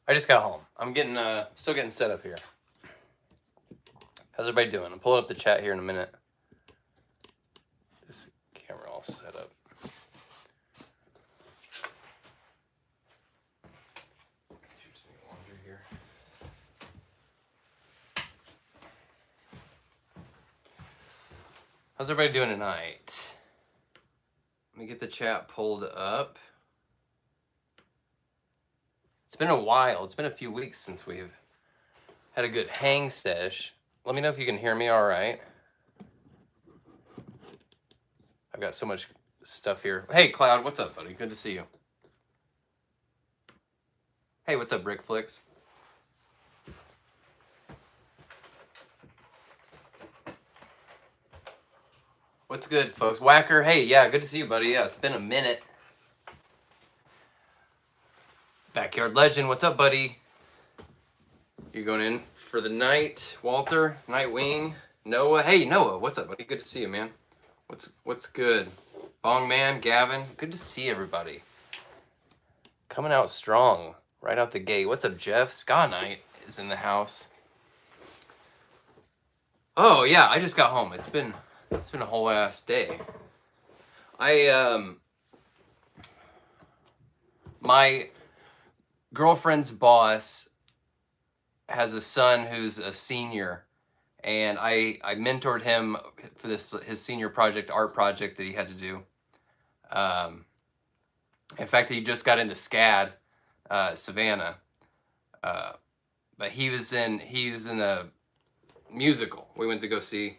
I just got home. I'm getting still getting set up here. How's everybody doing? I'm pulling up the chat here in a minute. This camera all set up. How's everybody doing tonight? Let me get the chat pulled up. It's been a while. It's been a few weeks since we've had a good hang sesh. Let me know if you can hear me all right. I've got so much stuff here. Hey, Cloud, what's up, buddy? Good to see you. Hey, what's up, Rick Flicks? What's good, folks? Whacker, hey, yeah, good to see you, buddy. Yeah, it's been a minute. Backyard Legend, what's up, buddy? You going in for the night, Walter, Nightwing, Noah? Hey, Noah, what's up, buddy? Good to see you, man. What's good? Bong Man, Gavin, good to see everybody. Coming out strong, right out the gate. What's up, Jeff? Ska Knight is in the house. Oh yeah, I just got home. It's been a whole ass day. My girlfriend's boss has a son who's a senior, and I mentored him for his senior project, art project that he had to do. In fact, he just got into SCAD, Savannah, but he was in a musical. We went to go see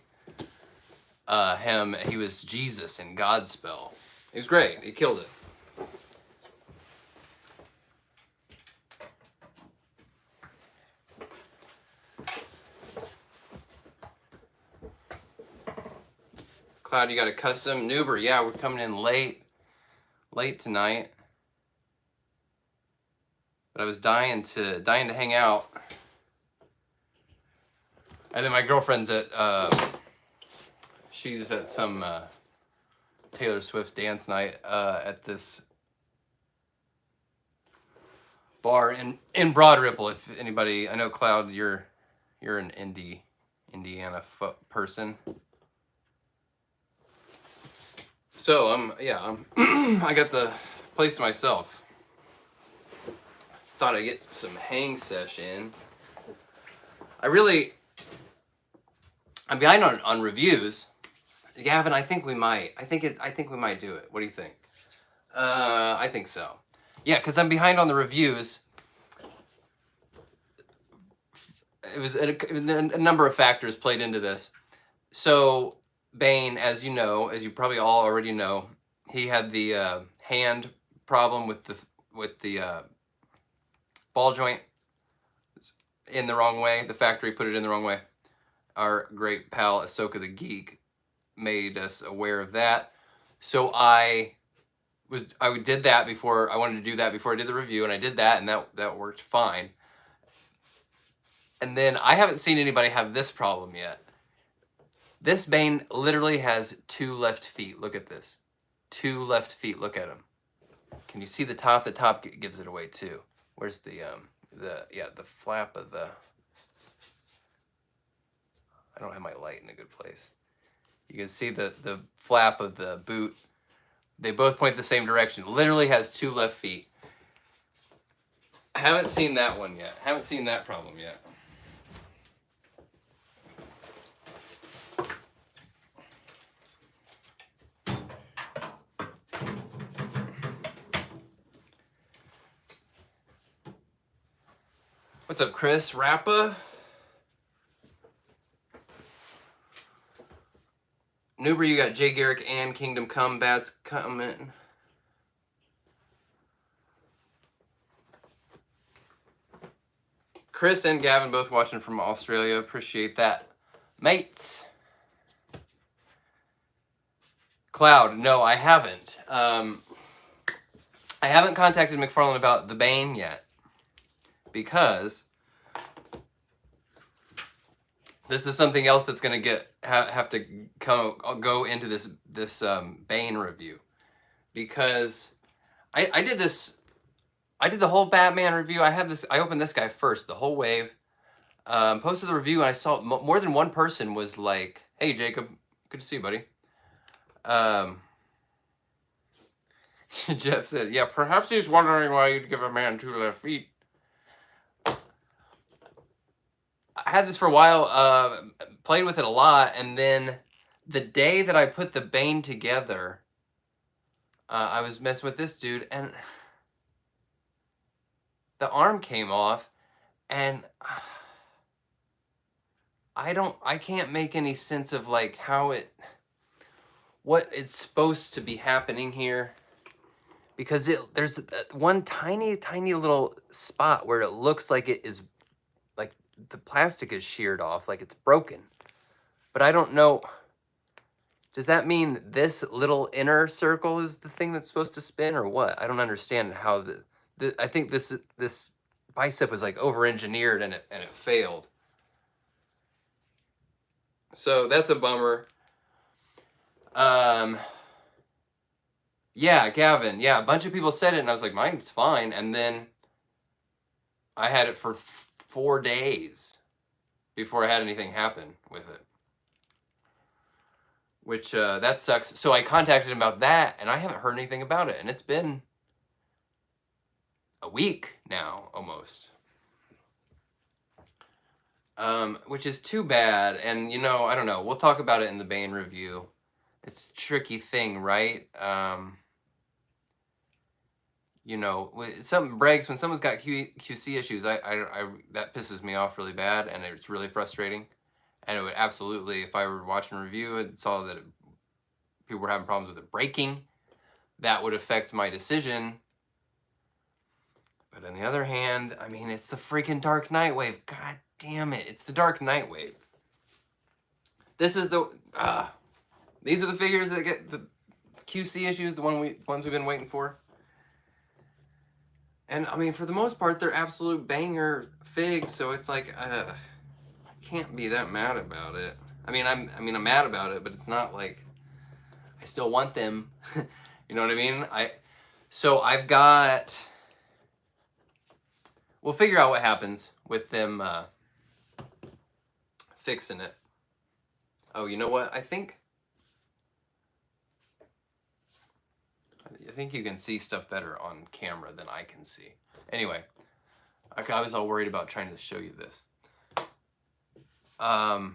him. He was Jesus in Godspell. He was great. He killed it. Cloud, you got a custom Nuber? Yeah, we're coming in late tonight. But I was dying to hang out. And then my girlfriend's at she's at some Taylor Swift dance night at this bar in Broad Ripple. If anybody, I know Cloud, you're an Indiana person. So I got the place to myself. Thought I'd get some hang sesh in. I'm behind on reviews. Gavin, I think we might do it. What do you think? I think so. Yeah, because I'm behind on the reviews. It was a number of factors played into this. So Bane, as you probably all already know, he had the hand problem with the ball joint in the wrong way. The factory put it in the wrong way. Our great pal Ahsoka the Geek made us aware of that. So I did that before. I wanted to do that before I did the review, and I did that, and that worked fine. And then I haven't seen anybody have this problem yet. This Bane literally has 2 left feet. Look at this. 2 left feet. Look at him. Can you see the top? The top gives it away too. Where's the flap of the... I don't have my light in a good place. You can see the flap of the boot. They both point the same direction. Literally has 2 left feet. I haven't seen that one yet. Haven't seen that problem yet. What's up, Chris? Rappa? Nuber, you got Jay Garrick and Kingdom Come Bats coming. Chris and Gavin both watching from Australia. Appreciate that, mates. Cloud, no, I haven't. I haven't contacted McFarlane about the Bane yet because this is something else that's going to have to go into this Bane review, because I did I did the whole Batman review. I opened this guy first, the whole wave. Posted the review, and I saw more than one person was like, "Hey, Jacob, good to see you, buddy." Jeff said, "Yeah, perhaps he's wondering why you'd give a man 2 left feet." I had this for a while, played with it a lot, and then the day that I put the Bane together, I was messing with this dude, and the arm came off, and I can't make any sense of like what is supposed to be happening here, because there's one tiny little spot where it looks like it is, like the plastic is sheared off, like it's broken, but I don't know. Does that mean this little inner circle is the thing that's supposed to spin, or what? I don't understand how I think this bicep was like over-engineered, and it failed. So that's a bummer. Yeah, Gavin. Yeah, a bunch of people said it, and I was like, mine's fine. And then I had it for 4 days before I had anything happen with it, which that sucks. So I contacted him about that, and I haven't heard anything about it, and it's been a week now, almost. Which is too bad. And I don't know. We'll talk about it in the Bane review. It's a tricky thing, right? Something breaks when someone's got QC issues. I that pisses me off really bad, and it's really frustrating. And it would absolutely, if I were watching a review and saw that people were having problems with it breaking, that would affect my decision. But on the other hand, I mean, it's the freaking Dark Nightwave. God damn it! It's the Dark Nightwave. This is these are the figures that get the QC issues, the ones we've been waiting for. And I mean, for the most part, they're absolute banger figs, so it's like I can't be that mad about it. I mean, I'm mad about it, but it's not like I still want them. You know what I mean? So I've got. We'll figure out what happens with them fixing it. Oh, you know what? I think you can see stuff better on camera than I can see. Anyway, I was all worried about trying to show you this. I've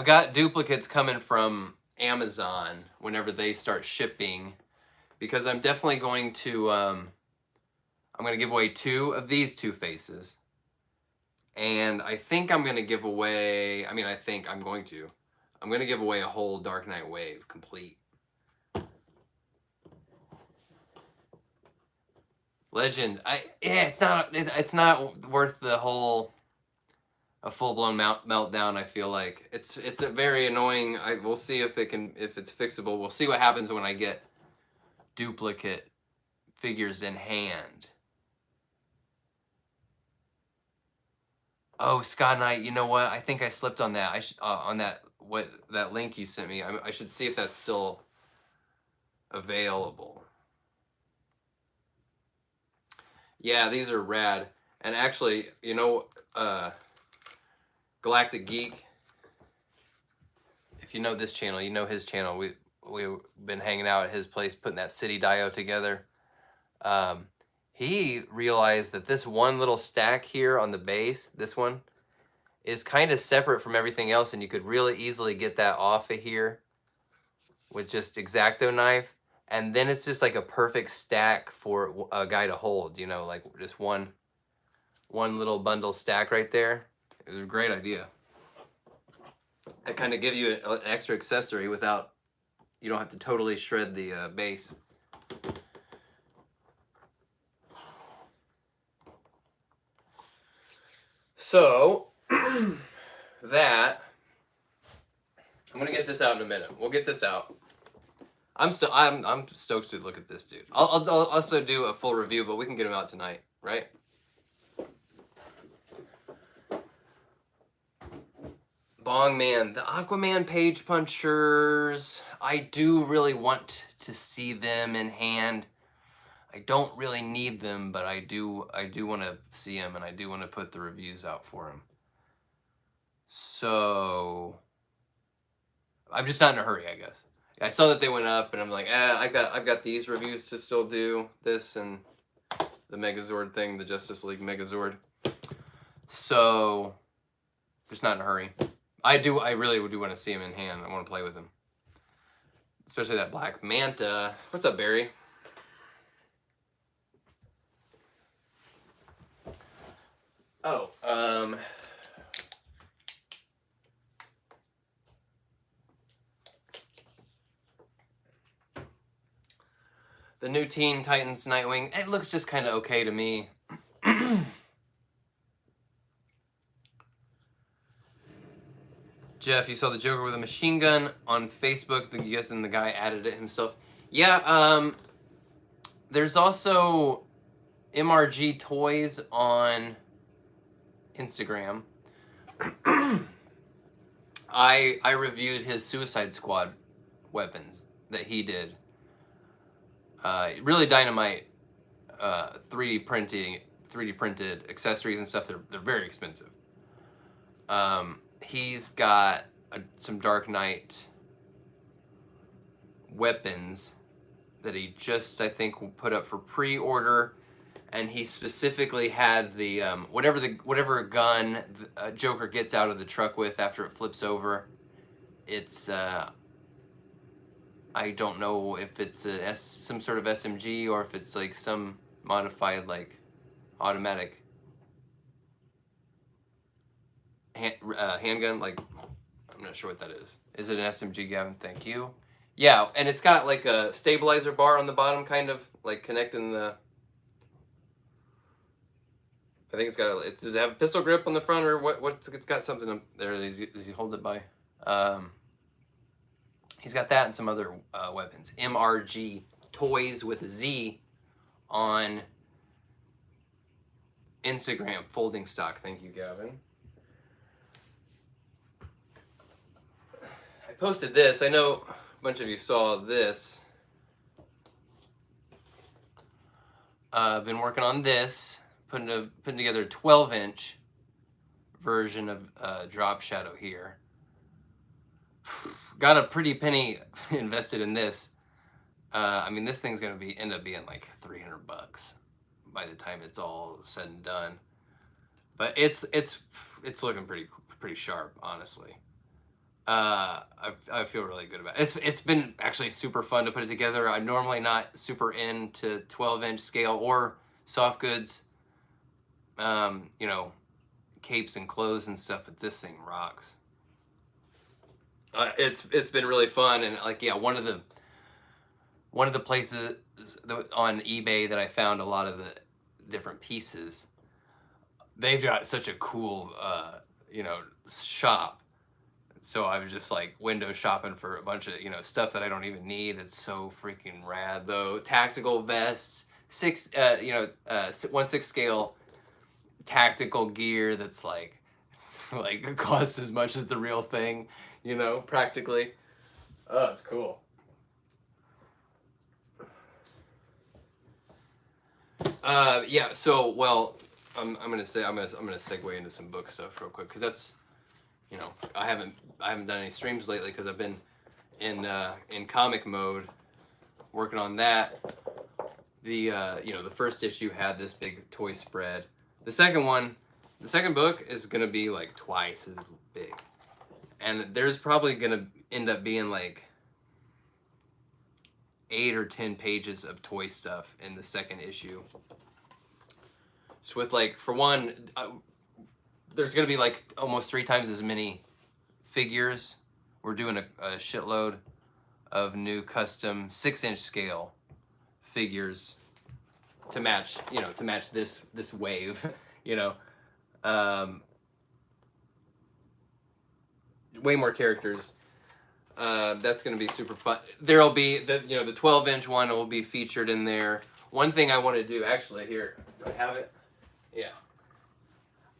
got duplicates coming from Amazon whenever they start shipping, because I'm definitely going to I'm going to give away 2 of these Two-Faces, and I think I'm going to give away. I'm going to give away a whole Dark Knight Wave complete. Legend. It's not worth the whole a full-blown meltdown. I feel like it's a very annoying. We'll see if it's fixable. We'll see what happens when I get duplicate figures in hand. Oh, Scott Knight, you know what? I think I slipped on that. I should on that link you sent me. I should see if that's still available. Yeah, these are rad. And actually, Galactic Geek, if you know this channel, you know his channel. We've been hanging out at his place putting that City Dio together. He realized that this one little stack here on the base, this one, is kind of separate from everything else, and you could really easily get that off of here with just X-Acto knife, and then it's just like a perfect stack for a guy to hold, like just one little bundle stack right there. It was a great idea. That kind of give you an extra accessory without, you don't have to totally shred the base. So that, I'm gonna get this out in a minute. We'll get this out. I'm stoked to look at this dude. I'll also do a full review, but we can get him out tonight, right? Bong Man, the Aquaman page punchers. I do really want to see them in hand. I I don't really need them, but I do want to see them, and I do want to put the reviews out for them. So I'm just not in a hurry, I guess. I saw that they went up, and I'm like, I've got these reviews to still do, this and the Megazord thing, the Justice League Megazord. So just not in a hurry. I really do want to see him in hand. I want to play with him, especially that Black Manta. What's up, Barry? Oh, the new Teen Titans Nightwing. It looks just kind of okay to me. Jeff, you saw the Joker with a machine gun on Facebook. I'm guessing the guy added it himself. Yeah, there's also MRG Toys on Instagram. I reviewed his Suicide Squad weapons that he did. Really dynamite 3D printed accessories and stuff. They're very expensive. He's got some Dark Knight weapons that he just, I think, put up for pre-order, and he specifically had the whatever gun Joker gets out of the truck with after it flips over. It's I don't know if it's some sort of SMG or if it's like some modified like automatic handgun. Like, I'm not sure what that is. Is it an SMG, Gavin? Thank you. Yeah, and it's got like a stabilizer bar on the bottom, kind of like connecting the. I think it's got does it have a pistol grip on the front, or what? It's got something up there. Does he hold it by? He's got that and some other weapons. MRG Toys with a Z on Instagram. Folding stock. Thank you, Gavin. I posted this. I know a bunch of you saw this. I've been working on this, putting together a 12-inch version of Drop Shadow here. Got a pretty penny invested in this. I mean, this thing's gonna end up being like $300 by the time it's all said and done. But it's looking pretty sharp, honestly. I feel really good about it. It's been actually super fun to put it together. I'm normally not super into 12-inch scale or soft goods, you know, capes and clothes and stuff, but this thing rocks. It's been really fun, and like, yeah, one of the places on eBay that I found a lot of the different pieces, they've got such a cool you know, shop. So I was just like window shopping for a bunch of, you know, stuff that I don't even need. It's so freaking rad though. Tactical vests, 1/6 scale tactical gear that's like cost as much as the real thing, you know, practically. Oh, it's cool. Yeah. So, well, I'm gonna segue into some book stuff real quick, because that's, you know, I haven't done any streams lately because I've been in comic mode, working on that. The you know, the first issue had this big toy spread. The second book is gonna be like twice as big, and there's probably gonna end up being like 8 or 10 pages of toy stuff in the second issue. Just with, like, for one, there's gonna be like almost 3 times as many figures. We're doing a shitload of new custom 6-inch scale figures to match, you know, this wave, you know. Way more characters. That's gonna be super fun. There'll be the 12-inch one will be featured in there. One thing I want to do, actually, here, do I have it? Yeah.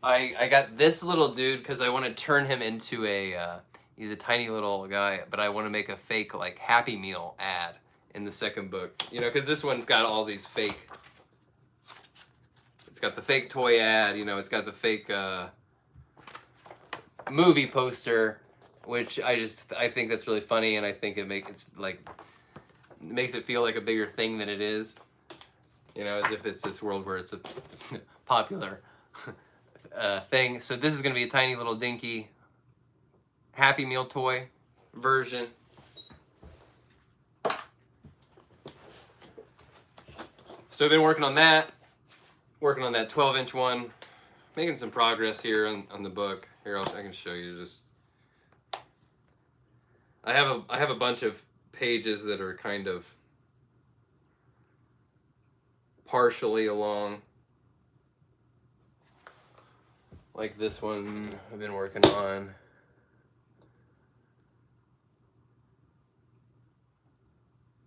I got this little dude because I want to turn him into he's a tiny little guy, but I want to make a fake like Happy Meal ad in the second book. You know, because this one's got all these fake. It's got the fake toy ad. You know, it's got the fake movie poster, which I think that's really funny, and I think it makes it feel like a bigger thing than it is. You know, as if it's this world where it's a popular thing. So this is going to be a tiny little dinky Happy Meal toy version. So I've been working on that 12-inch one, making some progress here on the book. Here, I can show you. Just I have a bunch of pages that are kind of partially along, like this one I've been working on.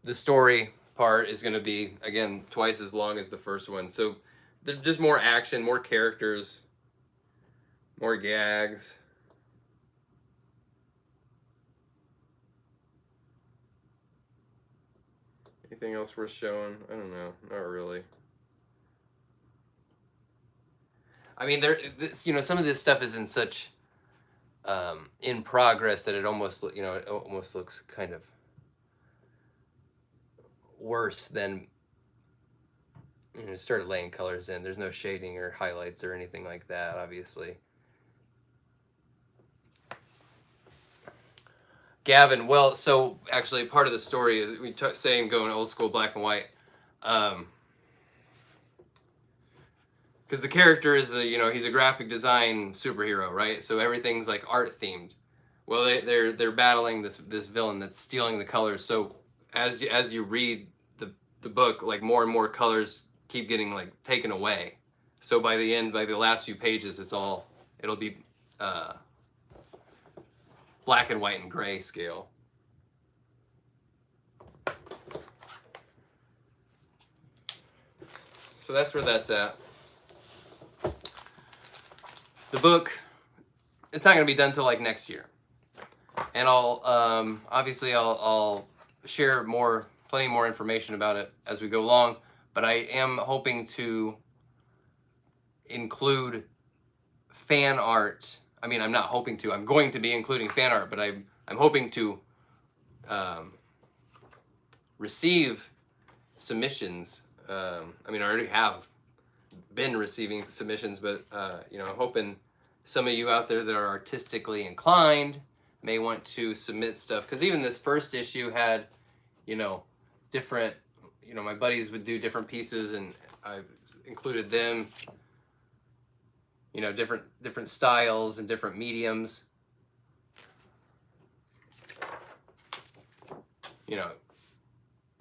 The story part is going to be, again, twice as long as the first one. So there's just more action, more characters, more gags. Anything else worth showing? I don't know. Not really. I mean, some of this stuff is in such in progress that it almost looks kind of worse than, started laying colors in. There's no shading or highlights or anything like that, obviously. Gavin, well, so actually part of the story is saying going old school black and white, because the character is he's a graphic design superhero, right? So everything's like art themed. Well, they're battling this villain that's stealing the colors. So as you read the book, like more and more colors keep getting like taken away. So by the last few pages, it'll be black and white and gray scale. So that's where that's at. The book, it's not going to be done till like next year, and I'll share plenty more information about it as we go along. But I am hoping to include fan art. I mean, I'm not hoping to. I'm going to be including fan art, but I'm hoping to receive submissions. I mean, I already have been receiving submissions, but I'm hoping some of you out there that are artistically inclined may want to submit stuff, because even this first issue had different, my buddies would do different pieces, and I included them, different styles and different mediums,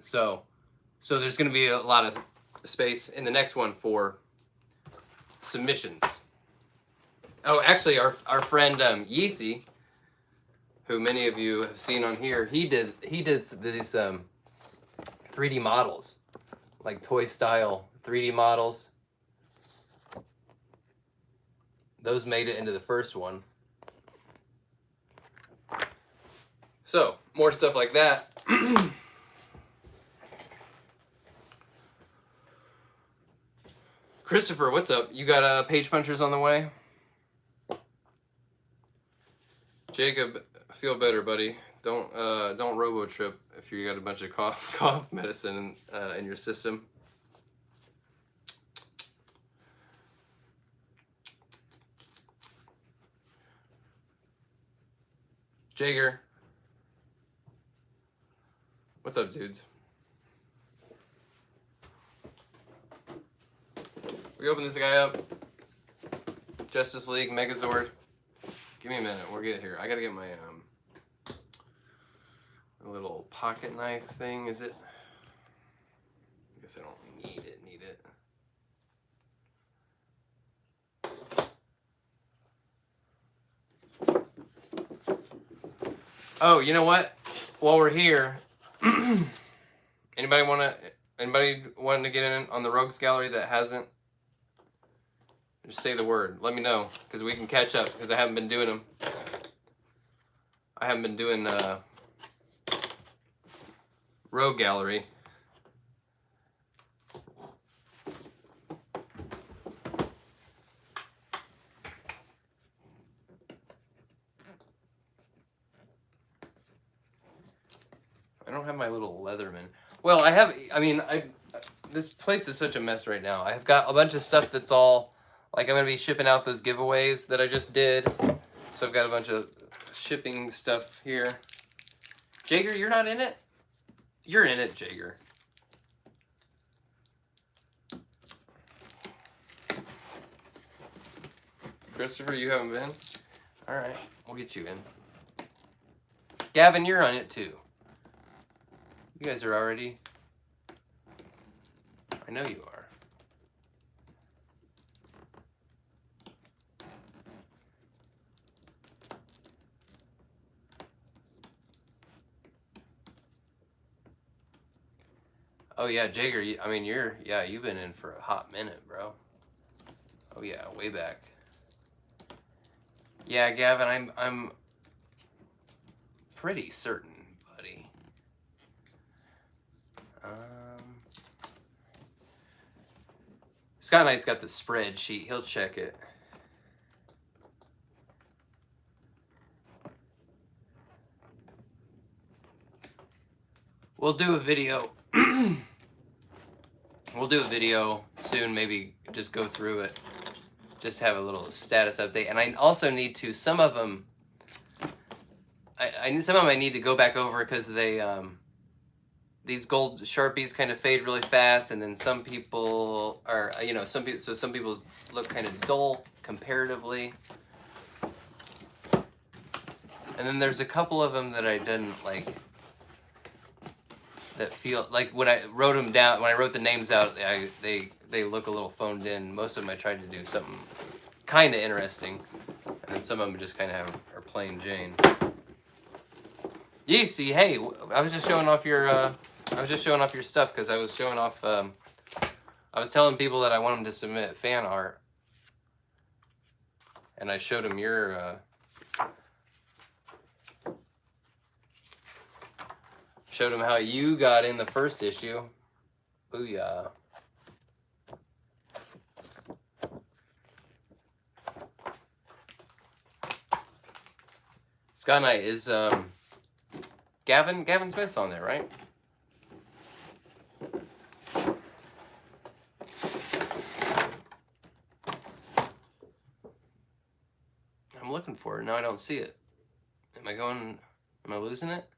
so there's going to be a lot of space in the next one for submissions. Oh, actually, our friend Yeezy, who many of you have seen on here, he did these 3D models, like toy style 3D models. Those made it into the first one. So more stuff like that. Christopher, what's up? You got page punchers on the way? Jacob, feel better, buddy. Don't robo trip if you got a bunch of cough medicine in your system. Jager, what's up, dudes? We open this guy up. Justice League Megazord. Give me a minute. We'll get here. I gotta get my little pocket knife thing. Is it? I guess I don't need it. Oh, you know what? While we're here, anybody wanting to get in on the Rogues Gallery that hasn't? Just say the word. Let me know, because we can catch up, because I haven't been doing them. I haven't been doing Rogue Gallery. I don't have my little Leatherman. Well, this place is such a mess right now. I've got a bunch of stuff that's all, like, I'm going to be shipping out those giveaways that I just did. So I've got a bunch of shipping stuff here. Jager, you're not in it? You're in it, Jager. Christopher, you haven't been? All right, we'll get you in. Gavin, you're on it too. You guys are already... I know you are. Oh yeah, Jager, you've been in for a hot minute, bro. Oh yeah, way back. Yeah, Gavin, I'm pretty certain, buddy. Scott Knight's got the spreadsheet. He'll check it. We'll do a video. We'll do a video soon, maybe just go through it. Just have a little status update. And I also need to, some of them I need to go back over because they, these gold Sharpies kind of fade really fast, and then some people are, some people's look kind of dull comparatively. And then there's a couple of them that I didn't like, that feel like when I wrote them down, when I wrote the names out, they look a little phoned in. Most of them I tried to do something kind of interesting, and then some of them just kind of are plain Jane. Yeezy, hey, I was just showing off your stuff because I was showing off. I was telling people that I want them to submit fan art, and I showed them your. Showed them how you got in the first issue. Booyah. Scott Knight is Gavin Smith's on there, right? I'm looking for it. No, I don't see it. Am I losing it?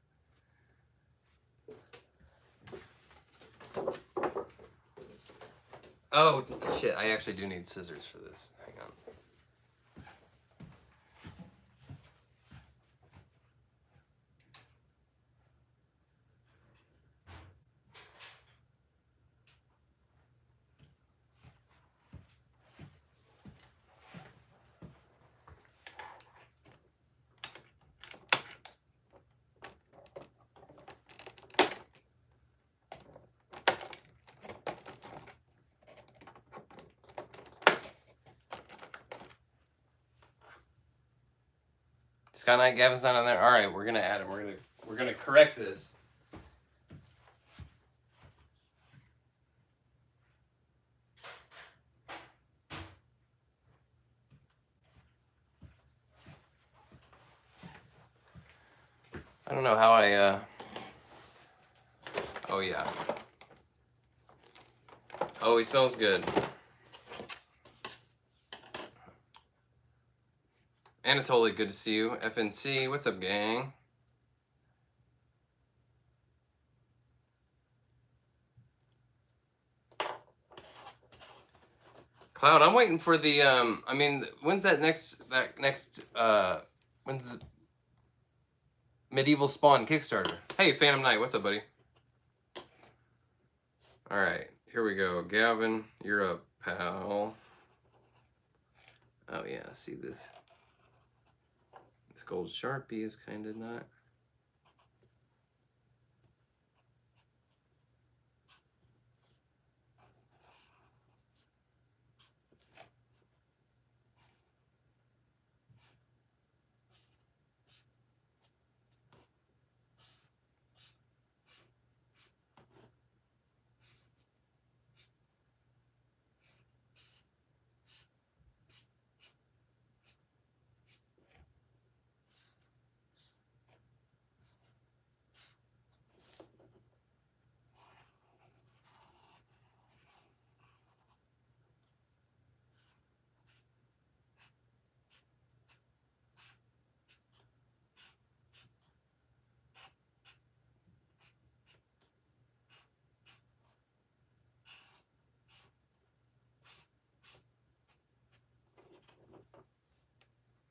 Oh, shit. I actually do need scissors for this. Hang on. Scott Knight, Gavin's not on there. All right, we're gonna add him. We're gonna correct this. I don't know how I. Oh yeah. Oh, he smells good. Anatoly, good to see you. FNC, what's up, gang? Cloud, I'm waiting for the when's when's the Medieval Spawn Kickstarter? Hey, Phantom Knight, what's up, buddy? All right, here we go. Gavin, you're up, pal. Oh yeah, see this. This gold Sharpie is kind of not.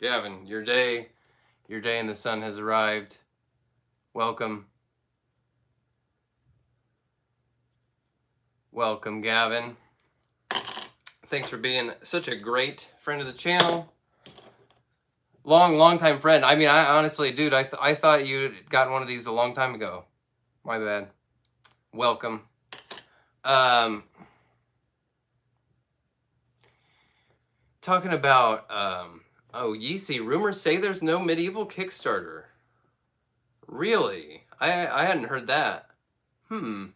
Gavin, your day in the sun has arrived. Welcome. Welcome, Gavin. Thanks for being such a great friend of the channel. Long time friend. I mean, I honestly, dude, I thought you'd gotten one of these a long time ago. My bad. Welcome. Talking about, oh, Yeezy, rumors say there's no medieval Kickstarter. Really? I hadn't heard that. I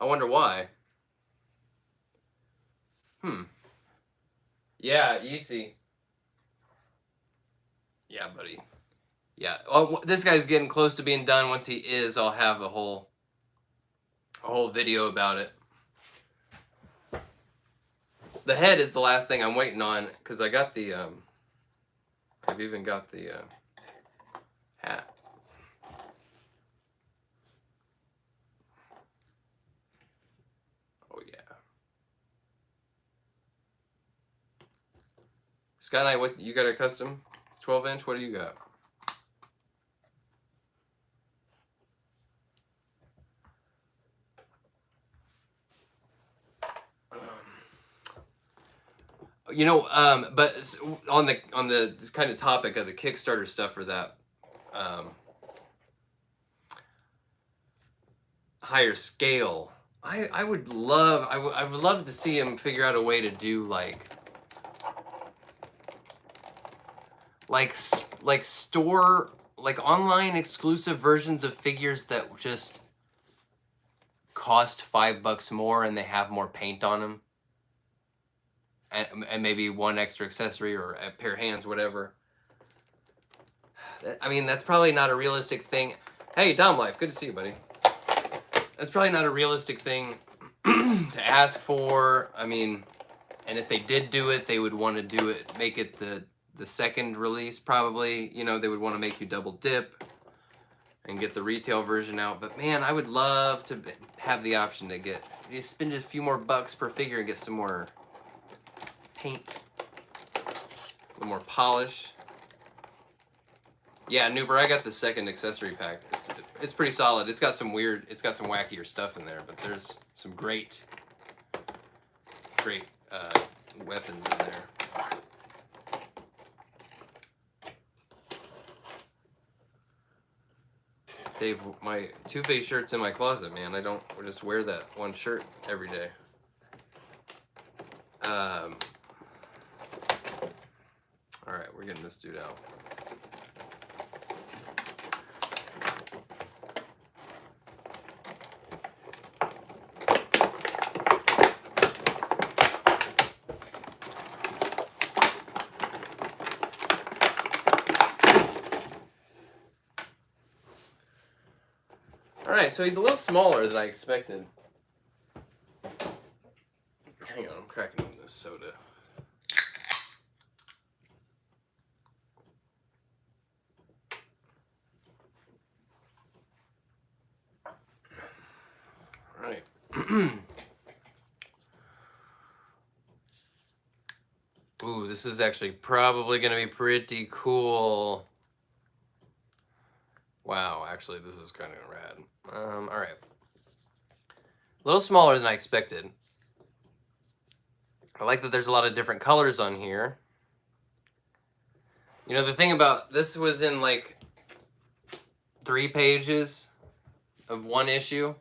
wonder why. Yeah, Yeezy. Yeah, buddy. Yeah. Oh, this guy's getting close to being done. Once he is, I'll have a whole video about it. The head is the last thing I'm waiting on because I got the I've even got the hat. Oh yeah. Scott Knight, what you got a custom 12-inch? What do you got? You know, but on the kind of topic of the Kickstarter stuff for that higher scale, I would love I would love to see him figure out a way to do like store like online exclusive versions of figures that just cost $5 more and they have more paint on them. And maybe one extra accessory or a pair of hands, whatever. I mean, that's probably not a realistic thing. Hey, Dom Life, good to see you, buddy. That's probably not a realistic thing to ask for. I mean, and if they did do it, they would want to do it, make it the second release probably. You know, they would want to make you double dip and get the retail version out. But man, I would love to have the option to get, you spend a few more bucks per figure and get some more paint, a little more polish. Yeah, Noober, I got the second accessory pack. It's pretty solid. It's got some wackier stuff in there, but there's some great weapons in there. Dave, my Two-Face shirt's in my closet, man. I just wear that one shirt every day. All right, we're getting this dude out. All right, so he's a little smaller than I expected. Hang on, I'm cracking open this soda. All right. Ooh, this is actually probably going to be pretty cool. Wow, actually, this is kind of rad. All right. A little smaller than I expected. I like that there's a lot of different colors on here. You know, the thing about this was in like 3 pages of one issue.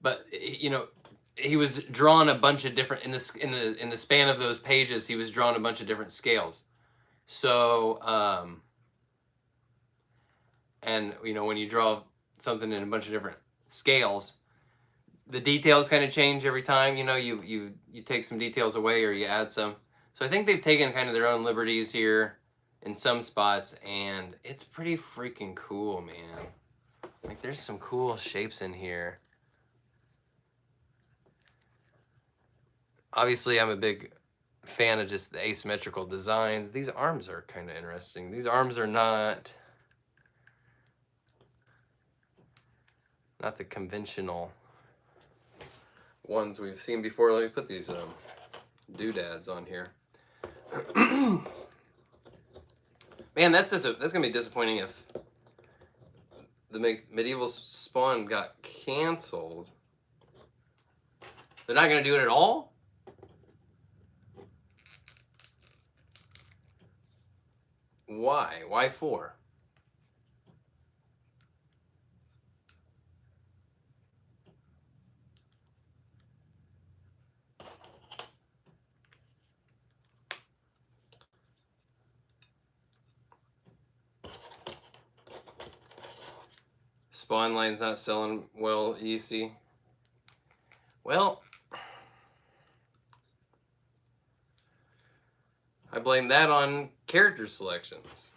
But you know, he was drawn a bunch of different in the span of those pages. He was drawn a bunch of different scales. So and you know, when you draw something in a bunch of different scales, the details kind of change every time. You know, you take some details away or you add some. So I think they've taken kind of their own liberties here in some spots, and it's pretty freaking cool, man. Like, there's some cool shapes in here. Obviously, I'm a big fan of just the asymmetrical designs. These arms are kind of interesting. These arms are not not the conventional ones we've seen before. Let me put these doodads on here. Man, that's gonna be disappointing if the Medieval Spawn got canceled. They're not gonna do it at all? Why? Why 4? Spawn line's not selling well, easy. Well, I blame that on character selections.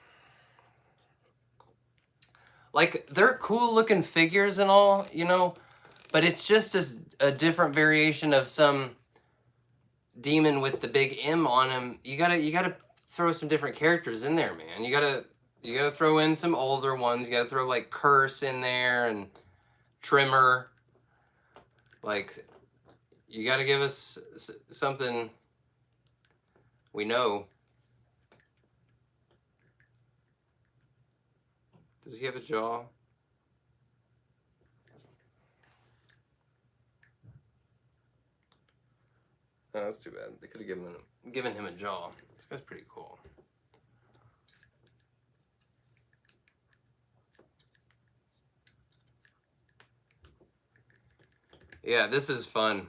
Like, they're cool looking figures and all, you know, but it's just a different variation of some demon with the big M on him. You gotta throw some different characters in there, man. You gotta throw in some older ones. You gotta throw like Curse in there and Trimmer. Like, you gotta give us something we know. Does he have a jaw? Oh, that's too bad. They could have given him a jaw. This guy's pretty cool. Yeah, this is fun.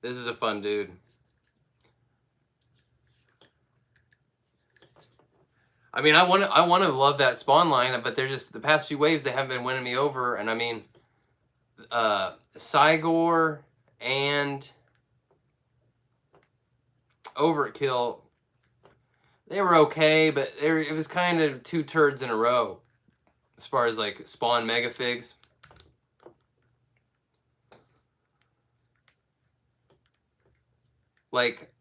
This is a fun dude. I mean, I want to love that Spawn line, but they're just the past few waves they haven't been winning me over. And I mean, Cygor and Overkill, they were okay, but it was kind of 2 turds in a row as far as like Spawn Megafigs. Like,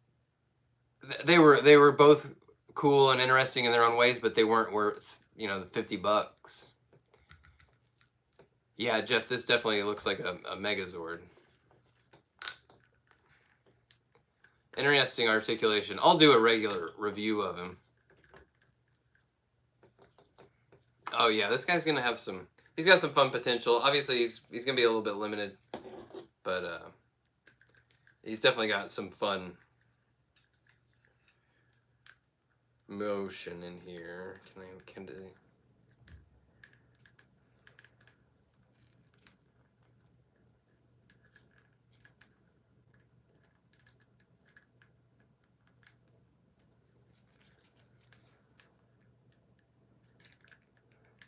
they were both cool and interesting in their own ways, but they weren't worth, you know, the $50. Yeah, Jeff, this definitely looks like a Megazord. Interesting articulation. I'll do a regular review of him. Oh yeah, this guy's gonna have some. He's got some fun potential. Obviously, he's gonna be a little bit limited, but he's definitely got some fun motion in here. Can they?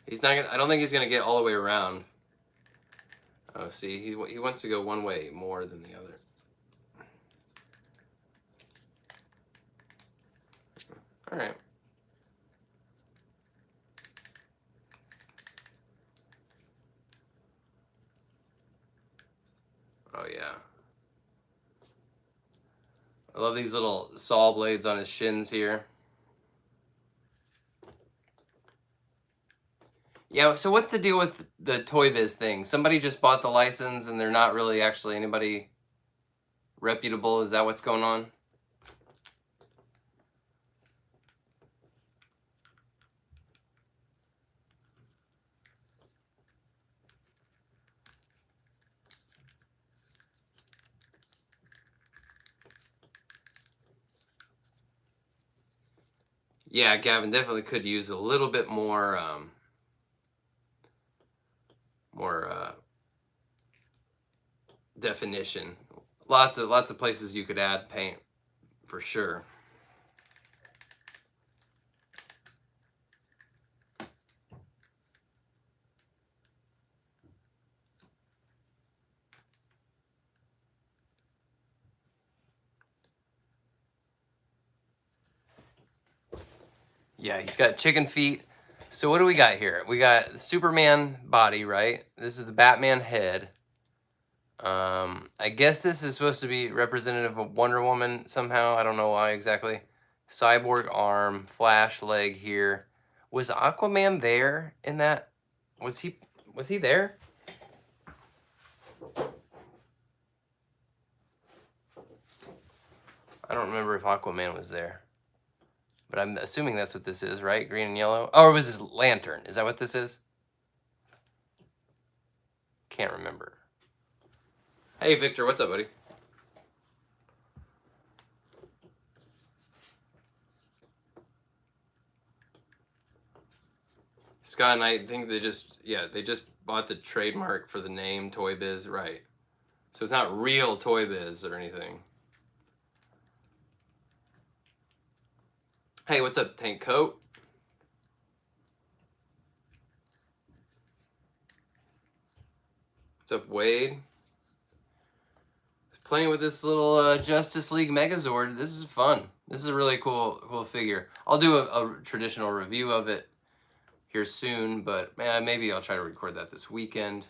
He's not gonna. I don't think he's gonna get all the way around. Oh, see, he wants to go one way more than the other. All right. Oh yeah. I love these little saw blades on his shins here. Yeah, so what's the deal with the Toy Biz thing? Somebody just bought the license and they're not really actually anybody reputable. Is that what's going on? Yeah, Gavin definitely could use a little bit more definition. Lots of places you could add paint for sure. Yeah, he's got chicken feet. So what do we got here? We got the Superman body, right? This is the Batman head. I guess this is supposed to be representative of Wonder Woman somehow. I don't know why exactly. Cyborg arm, Flash leg here. Was Aquaman there in that? Was he Was he there? I don't remember if Aquaman was there. But I'm assuming that's what this is, right? Green and yellow. Oh, or was this Lantern? Is that what this is? Can't remember. Hey, Victor, what's up, buddy? Scott and I think they just bought the trademark for the name Toy Biz, right? So it's not real Toy Biz or anything. Hey, what's up, Tank Coat? What's up, Wade? Playing with this little Justice League Megazord. This is fun. This is a really cool figure. I'll do a traditional review of it here soon, but maybe I'll try to record that this weekend.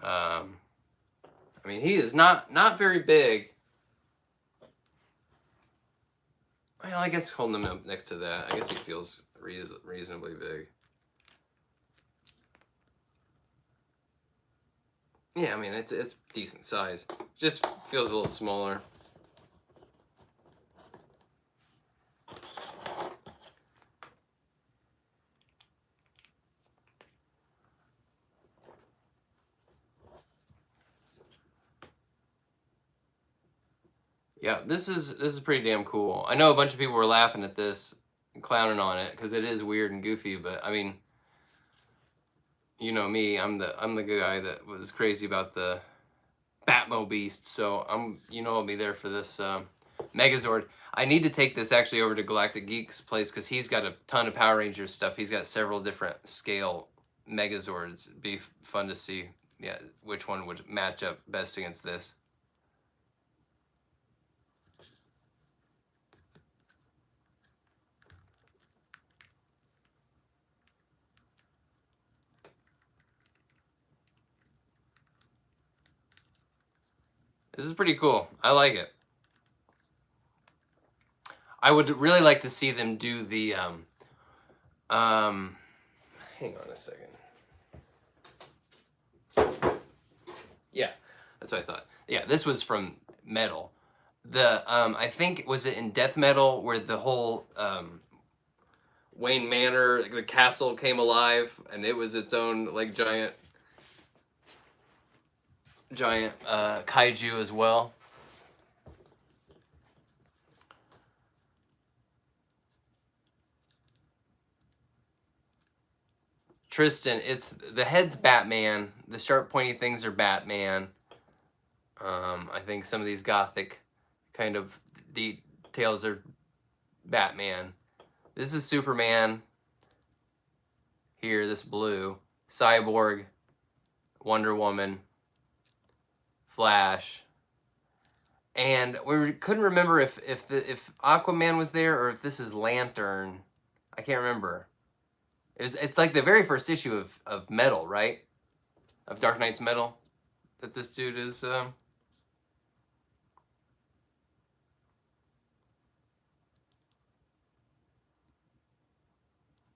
I mean, he is not very big. Well, I guess holding him up next to that, I guess he feels reasonably big. Yeah, I mean, it's decent size. Just feels a little smaller. Yeah, this is pretty damn cool. I know a bunch of people were laughing at this and clowning on it because it is weird and goofy, but I mean, you know me, I'm the guy that was crazy about the Batmo Beast, so I'll be there for this Megazord. I need to take this actually over to Galactic Geek's place because he's got a ton of Power Rangers stuff. He's got several different scale Megazords. It'd be fun to see, yeah, which one would match up best against this. This is pretty cool. I like it. I would really like to see them do the hang on a second. Yeah, that's what I thought. Yeah, this was from Metal. The I think, was it in Death Metal where the whole Wayne Manor, the castle came alive and it was its own like giant kaiju as well. Tristan, it's the head's Batman. The sharp pointy things are Batman. I think some of these gothic kind of details are Batman. This is Superman. Here, this blue. Cyborg. Wonder Woman. Flash. And we couldn't remember if Aquaman was there or if this is Lantern. I can't remember. It's like the very first issue of Metal, right? Of Dark Knight's Metal that this dude is.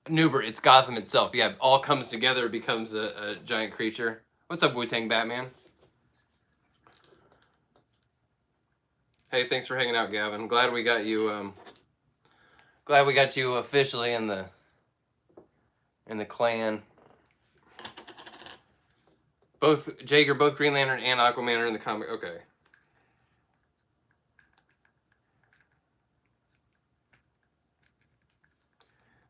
Newbert, it's Gotham itself. Yeah, all comes together, becomes a giant creature. What's up, Wu-Tang Batman? Hey, thanks for hanging out, Gavin. Glad we got you. Glad we got you officially in the clan. Both Green Lantern and Aquaman are in the comic. Okay.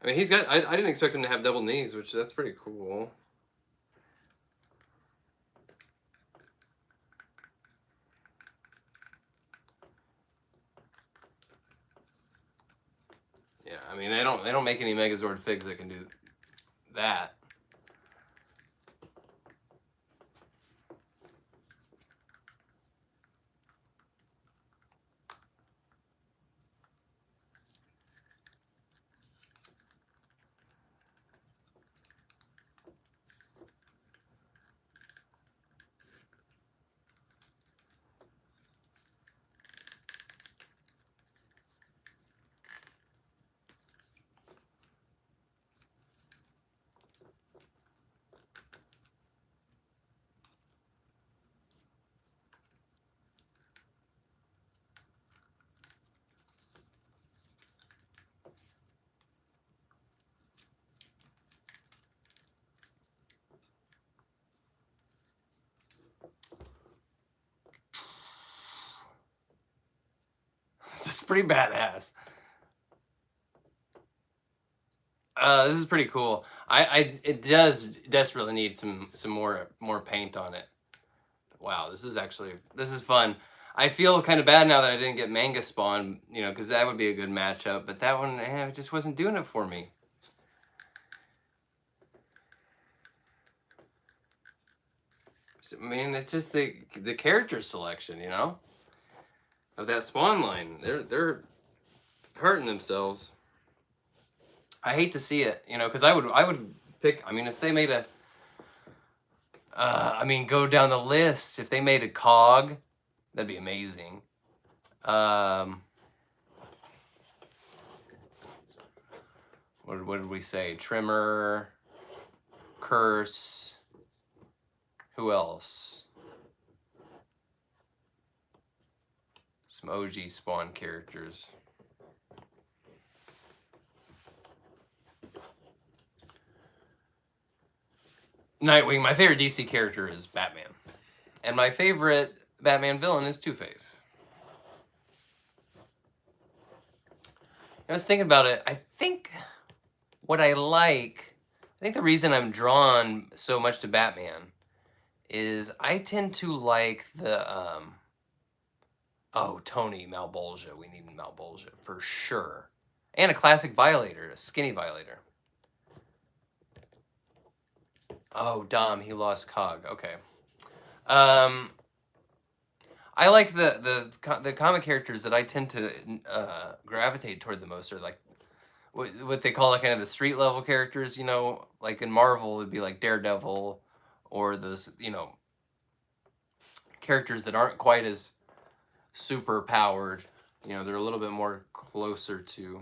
I mean, he's got. I didn't expect him to have double knees, which that's pretty cool. Yeah, I mean they don't make any Megazord figs that can do that. pretty badass. This is pretty cool. It does desperately need some more paint on it. Wow, this is fun. I feel kind of bad now that I didn't get Manga Spawn, you know, because that would be a good matchup. But that one, it just wasn't doing it for me. I mean, it's just the character selection, you know, of that Spawn line. They're hurting themselves. I hate to see it, you know, because I would pick. I mean, if they made a, I mean, go down the list. If they made a cog, that'd be amazing. What did we say? Trimmer, Curse. Who else? Some OG Spawn characters. Nightwing. My favorite DC character is Batman. And my favorite Batman villain is Two-Face. I was thinking about it. I think what I think the reason I'm drawn so much to Batman is I tend to like the, oh, Tony Malbolgia. We need Malbolgia for sure. And a classic Violator, a skinny Violator. Oh, Dom, he lost Cog. Okay. I like the comic characters that I tend to gravitate toward the most are like what they call like kind of the street level characters, you know, like in Marvel it'd be like Daredevil or those, you know, characters that aren't quite as super powered. You know, they're a little bit more closer to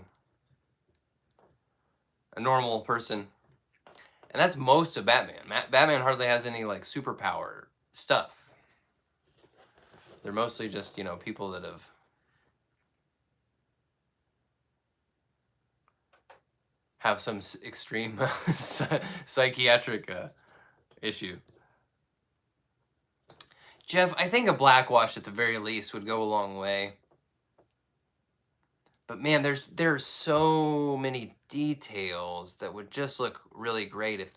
a normal person. And that's most of Batman. Batman hardly has any like superpower stuff. They're mostly just, you know, people that have some extreme psychiatric issue. Jeff, I think a blackwash at the very least would go a long way. But man, there's so many details that would just look really great if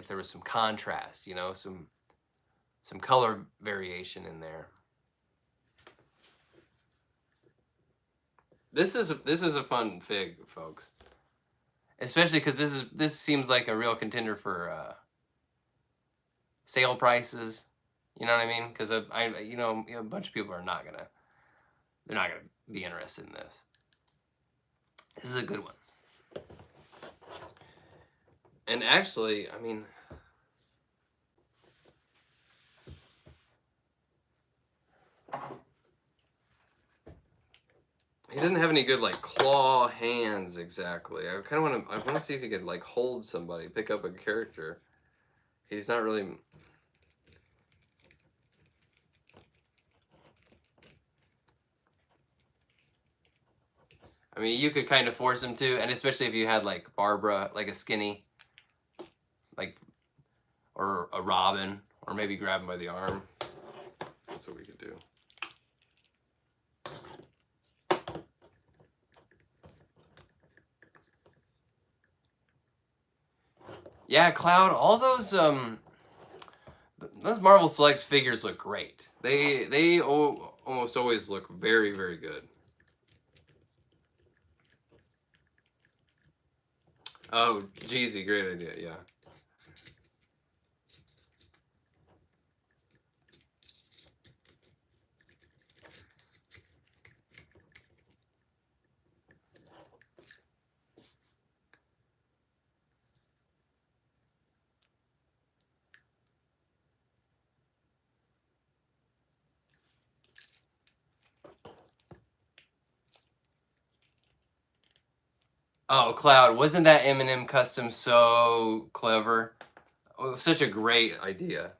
there was some contrast, you know, some color variation in there. This is a fun fig, folks. Especially because this seems like a real contender for sale prices. You know what I mean? Because you know, a bunch of people are not gonna be interested in this. This is a good one. And actually, I mean, he doesn't have any good like claw hands exactly. I kind of want to see if he could like hold somebody, pick up a character. He's not really. I mean, you could kind of force him to, and especially if you had like Barbara, like a skinny, like, or a Robin, or maybe grab him by the arm. That's what we could do. Yeah, Cloud, all those Marvel Select figures look great. They almost always look very, very good. Oh, Jeezy, great idea, yeah. Oh, Cloud, wasn't that Eminem custom so clever? Oh, such a great idea.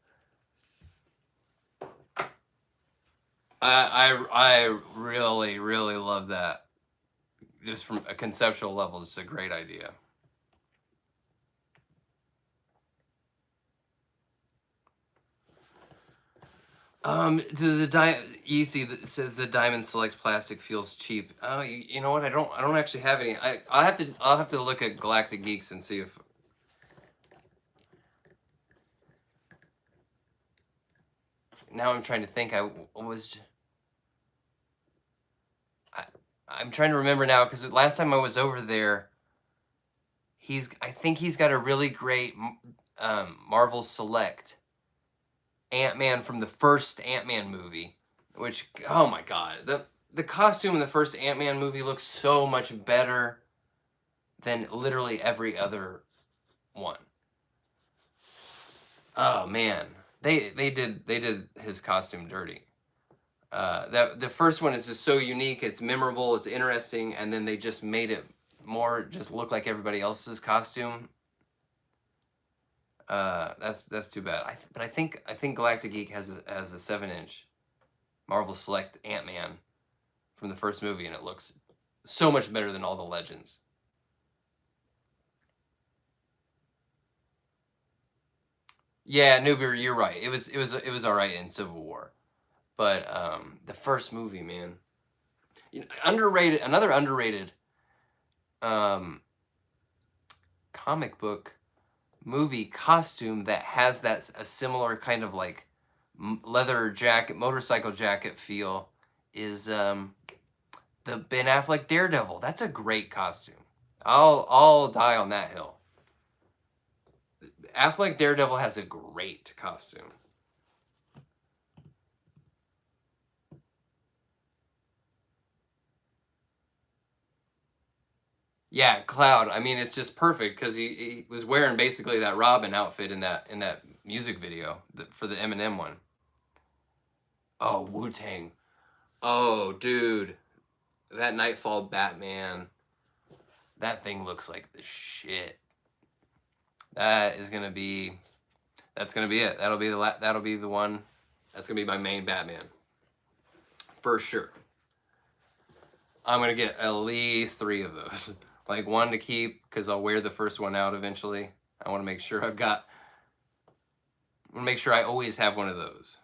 I really, really love that. Just from a conceptual level, it's a great idea. Yeezy that says the Diamond Select plastic feels cheap. Oh, you know what? I don't actually have any. I'll have to look at Galactic Geeks and see if. Now I'm trying to think. I'm trying to remember now because last time I was over there, I think he's got a really great Marvel Select Ant-Man from the first Ant-Man movie, which, oh my god, the costume in the first Ant-Man movie looks so much better than literally every other one. Oh man, they did his costume dirty. That the first one is just so unique, it's memorable, it's interesting, and then they just made it more just look like everybody else's costume. That's too bad. But I think Galactic Geek has a 7-inch Marvel Select Ant-Man from the first movie, and it looks so much better than all the Legends. Yeah, Nuber, you're right. It was all right in Civil War, but the first movie, man, underrated. Another underrated um, comic book movie costume that has a similar kind of like leather jacket, motorcycle jacket feel is the Ben Affleck Daredevil. That's a great costume. I'll die on that hill. Affleck Daredevil has a great costume. Yeah, Cloud. I mean, it's just perfect because he was wearing basically that Robin outfit in that music video for the Eminem one. Oh, Wu Tang. Oh, dude, that Nightfall Batman. That thing looks like the shit. That is gonna be. That's gonna be it. That'll be the one. That's gonna be my main Batman, for sure. I'm gonna get at least 3 of those. Like one to keep because I'll wear the first one out eventually. I want to make sure I've got. I want to make sure I always have one of those.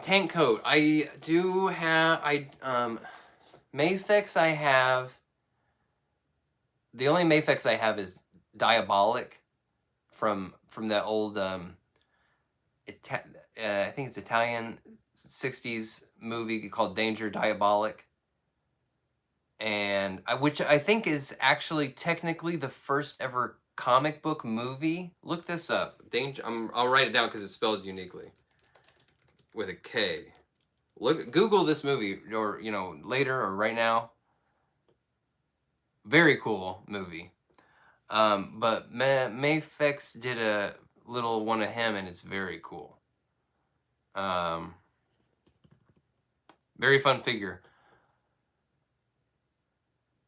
Tank coat. I do have. Mafex. I have. The only Mafex I have is Diabolic, from that old I think it's Italian 60s movie called Danger Diabolic, and which I think is actually technically the first ever comic book movie. Look this up. Danger. I'll write it down because it's spelled uniquely with a K. Google this movie, or later or right now. Very cool movie. But Mafex did a little one of him, and it's very cool. Very fun figure.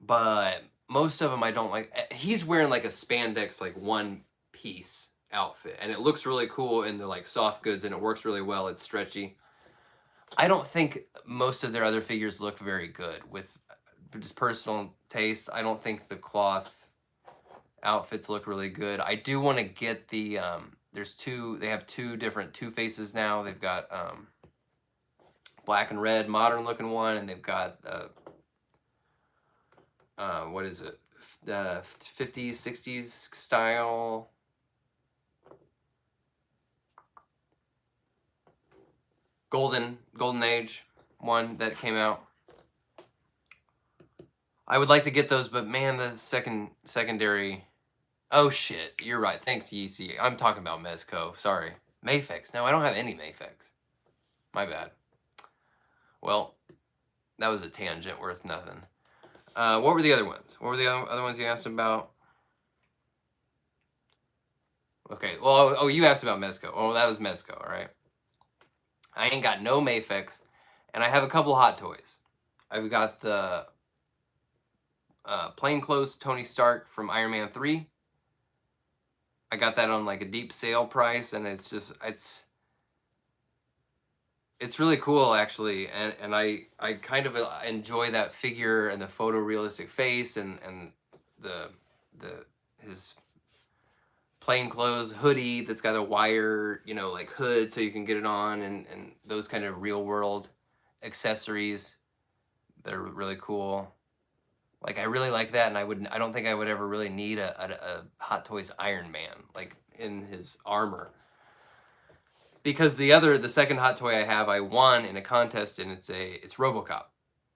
But most of them I don't like. He's wearing like a spandex, like one piece outfit, and it looks really cool in the like soft goods, and it works really well. It's stretchy. I don't think most of their other figures look very good with just personal taste. I don't think the cloth outfits look really good. I do want to get the they have 2 different Two Faces now. They've got black and red modern looking one, and they've got what is it, the 50s 60s style golden age one that came out. I would like to get those, but man, the secondary. Oh shit, you're right. Thanks, Yeezy. I'm talking about Mezco. Sorry. Mafex. No, I don't have any Mafex. My bad. Well, that was a tangent worth nothing. What were the other ones? What were the other ones you asked about? Okay. Well, oh, you asked about Mezco. Oh, that was Mezco. All right. I ain't got no Mafex, and I have a couple Hot Toys. I've got the plainclothes Tony Stark from Iron Man 3. I got that on like a deep sale price, and it's really cool actually, and I kind of enjoy that figure and the photorealistic face and the his plainclothes hoodie that's got a wire, you know, like hood so you can get it on, and those kind of real world accessories that are really cool. Like I really like that, and I don't think I would ever really need a Hot Toys Iron Man like in his armor. Because the second Hot Toy I have, I won in a contest, and it's RoboCop,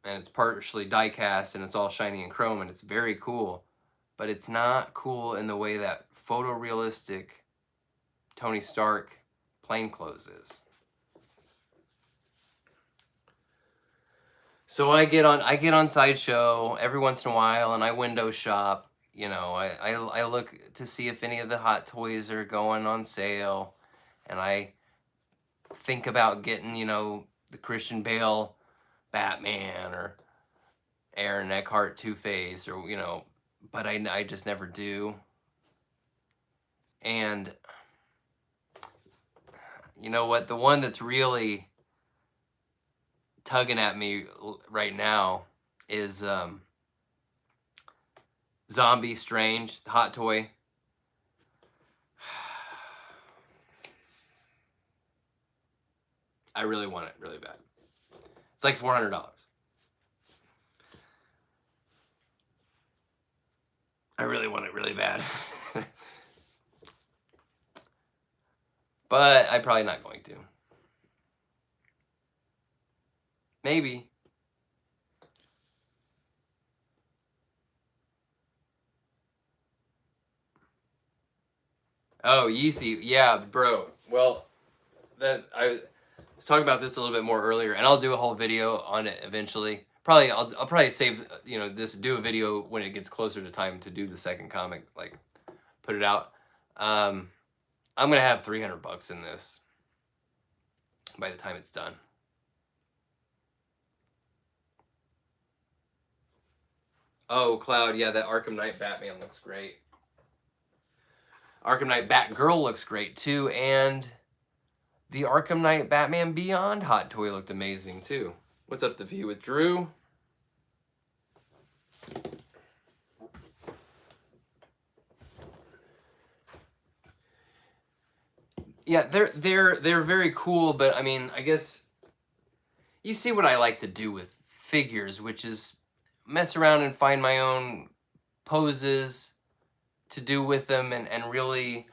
and it's partially die cast, and it's all shiny and chrome, and it's very cool, but it's not cool in the way that photorealistic Tony Stark plainclothes is. So I get on Sideshow every once in a while, and I window shop. You know, I look to see if any of the Hot Toys are going on sale, and I think about getting, you know, the Christian Bale Batman or Aaron Eckhart Two-Face, or, you know, but I just never do. And you know what? The one that's really tugging at me right now is Zombie Strange, the Hot Toy. I really want it really bad. It's like $400. I really want it really bad. But I'm probably not going to. Maybe. Oh, Yeezy. Yeah, bro. Well, I was talking about this a little bit more earlier, and I'll do a whole video on it eventually. Probably I'll probably save, you know, do a video when it gets closer to time to do the second comic, like put it out. I'm gonna have $300 in this by the time it's done. Oh, Cloud, yeah, that Arkham Knight Batman looks great. Arkham Knight Batgirl looks great too, and the Arkham Knight Batman Beyond Hot Toy looked amazing too. What's up, The View with Drew? Yeah, they're very cool, but I mean, I guess you see what I like to do with figures, which is mess around and find my own poses to do with them, and really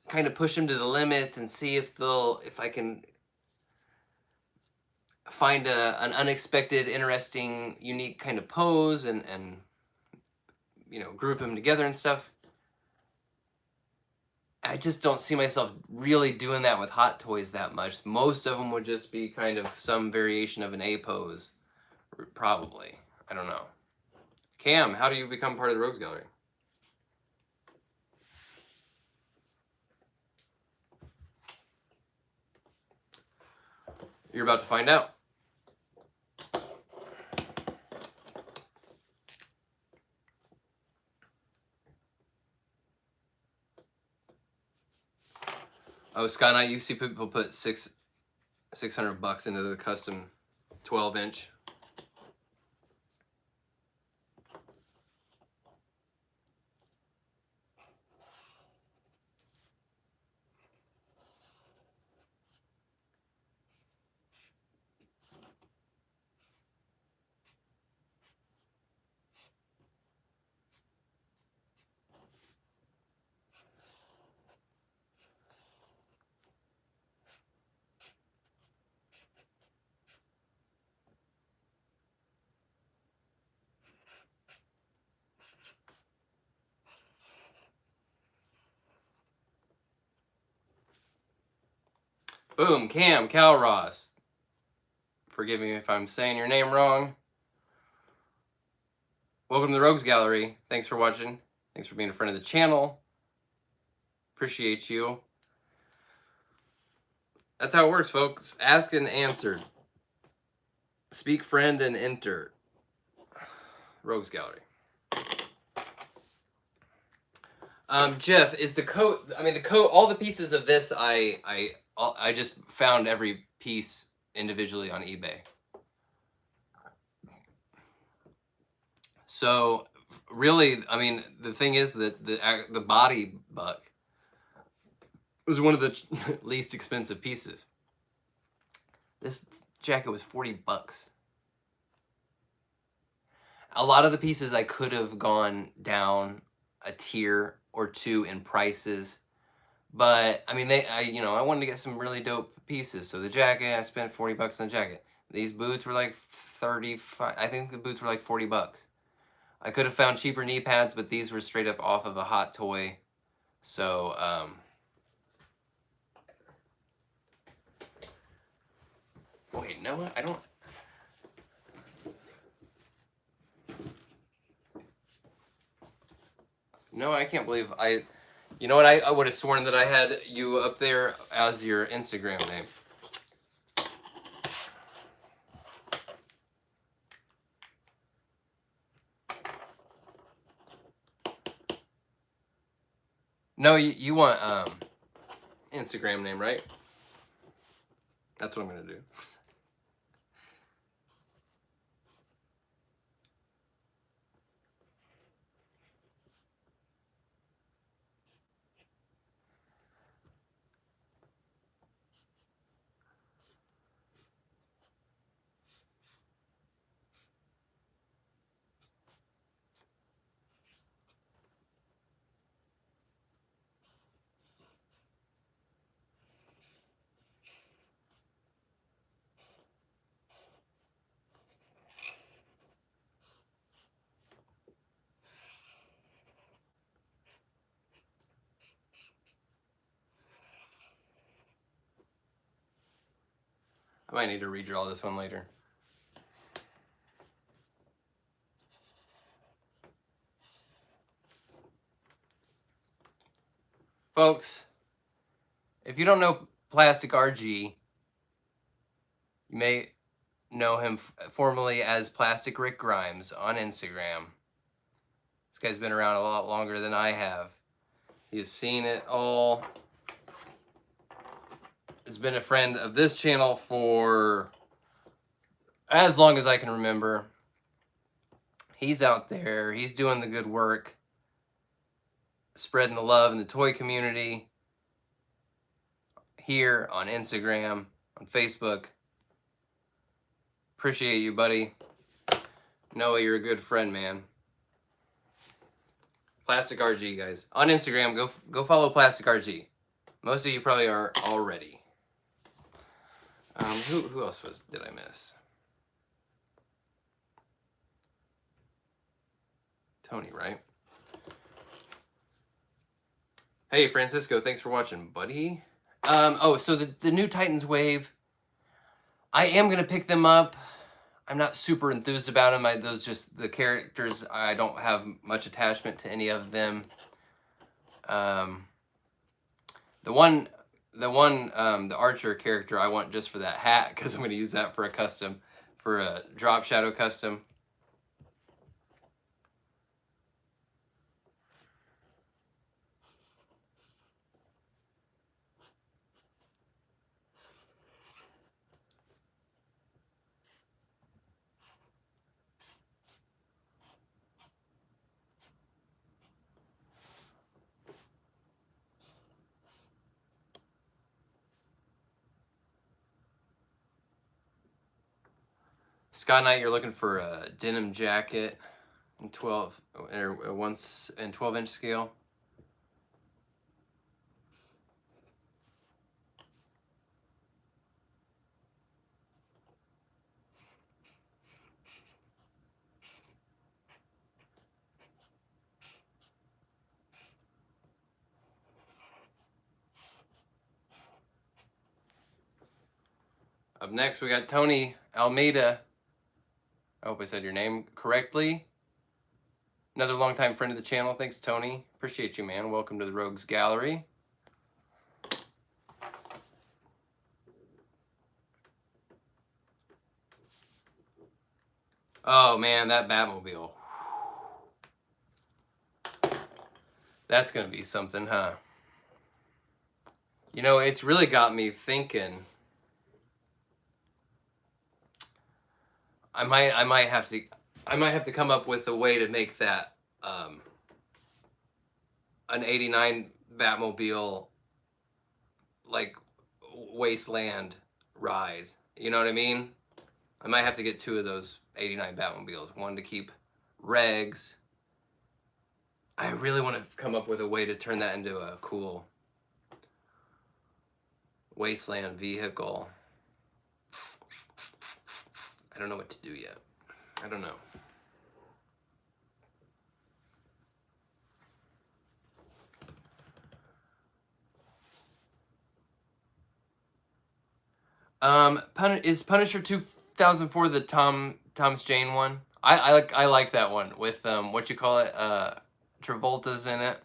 kind of push them to the limits and see if I can find an unexpected, interesting, unique kind of pose, and you know, group them together and stuff. I just don't see myself really doing that with Hot Toys that much. Most of them would just be kind of some variation of an A pose, probably. I don't know. Cam, how do you become part of the Rogues Gallery? You're about to find out. Oh, Sky Knight, you see people put $600 into the custom 12-inch. Boom, Cam, Cal Ross. Forgive me if I'm saying your name wrong. Welcome to the Rogues Gallery. Thanks for watching. Thanks for being a friend of the channel. Appreciate you. That's how it works, folks. Ask and answered. Speak friend and enter. Rogues Gallery. Jeff, is the coat? I mean, the coat. All the pieces of this, I just found every piece individually on eBay. So really, I mean, the thing is that the body buck was one of the least expensive pieces. This jacket was $40. A lot of the pieces I could have gone down a tier or two in prices, but I mean, I wanted to get some really dope pieces. So the jacket, I spent $40 on the jacket. These boots were like 35. I think the boots were like $40. I could have found cheaper knee pads, but these were straight up off of a Hot Toy. So, wait, no, I don't. No, I can't believe you know what? I would have sworn that I had you up there as your Instagram name. No, you want Instagram name, right? That's what I'm gonna do. I might need to redraw this one later. Folks, if you don't know Plastic RG, you may know him formerly as Plastic Rick Grimes on Instagram. This guy's been around a lot longer than I have. He's seen it all. Has been a friend of this channel for as long as I can remember. He's out there. He's doing the good work, spreading the love in the toy community here on Instagram, on Facebook. Appreciate you, buddy. Noah, you're a good friend, man. Plastic RG, guys. On Instagram, go follow Plastic RG. Most of you probably are already. Who else did I miss? Tony, right? Hey, Francisco, thanks for watching, buddy. So the new Titans Wave, I am going to pick them up. I'm not super enthused about them. Those just the characters. I don't have much attachment to any of them. The Archer character I want just for that hat because I'm going to use that for a Drop Shadow custom. Sky Knight, you're looking for a denim jacket in 12 and 12-inch scale. Up next, we got Tony Almeida. I hope I said your name correctly. Another longtime friend of the channel. Thanks, Tony. Appreciate you, man. Welcome to the Rogues Gallery. Oh, man, that Batmobile. That's going to be something, huh? You know, it's really got me thinking. I might have to come up with a way to make that an '89 Batmobile like wasteland ride. You know what I mean? I might have to get 2 of those '89 Batmobiles. One to keep regs. I really want to come up with a way to turn that into a cool wasteland vehicle. I don't know what to do yet. I don't know. Is Punisher 2004 the Thomas Jane one? I like that one with what you call it, Travolta's in it.